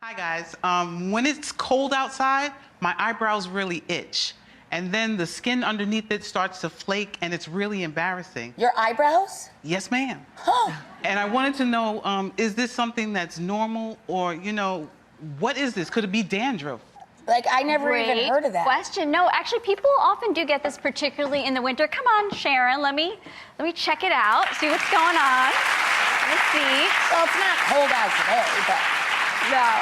Hi guys, when it's cold outside, my eyebrows really itch. And then the skin underneath it starts to flake and it's really embarrassing. Your eyebrows? Yes, ma'am. Huh. And I wanted to know, is this something that's normal or, what is this? Could it be dandruff? Like, I never even heard of that. Question. No, actually, people often do get this, particularly in the winter. Come on, Sharon, let me check it out, see what's going on. Let's see. Well, it's not cold out today, but... No.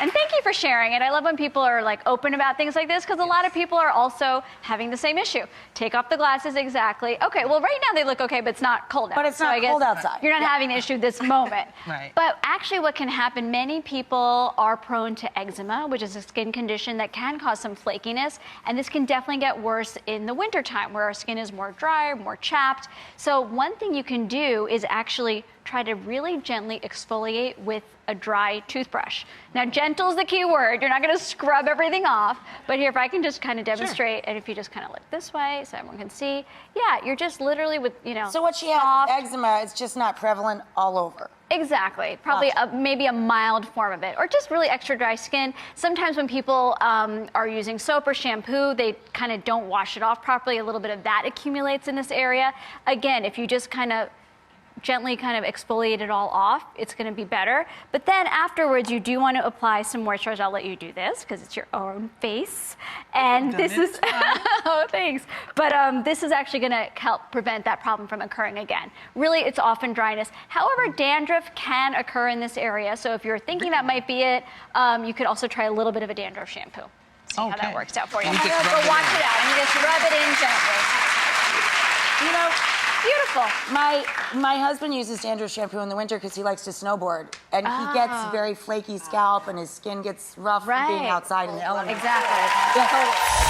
And thank you for sharing it. I love when people are like open about things like this because a lot of people are also having the same issue. Take off the glasses, exactly. Okay, well right now they look okay, but it's not cold out. But it's not cold outside. You're not having the issue this moment. Right. But actually what can happen, many people are prone to eczema, which is a skin condition that can cause some flakiness. And this can definitely get worse in the wintertime where our skin is more dry, more chapped. So one thing you can do is actually try to really gently exfoliate with a dry toothbrush. Now, gentle is the key word. You're not gonna scrub everything off, but here, if I can just kind of demonstrate, and if you just kind of look this way so everyone can see, yeah, you're just literally with, So what she has, eczema, it's just not prevalent all over. Exactly, probably maybe a mild form of it, or just really extra dry skin. Sometimes when people are using soap or shampoo, they kind of don't wash it off properly. A little bit of that accumulates in this area. Again, if you just kind of gently kind of exfoliate it all off, it's going to be better. But then afterwards, you do want to apply some moisturizer. I'll let you do this because it's your own face. And this is, oh, thanks. But this is actually going to help prevent that problem from occurring again. Really, it's often dryness. However, dandruff can occur in this area. So if you're thinking that might be it, you could also try a little bit of a dandruff shampoo. See how that works out for you. Go watch it out and you just rub it in gently. You know, beautiful. My husband uses dandruff shampoo in the winter because he likes to snowboard, and he gets very flaky scalp, and his skin gets rough from being outside in the elements. Exactly. Yeah.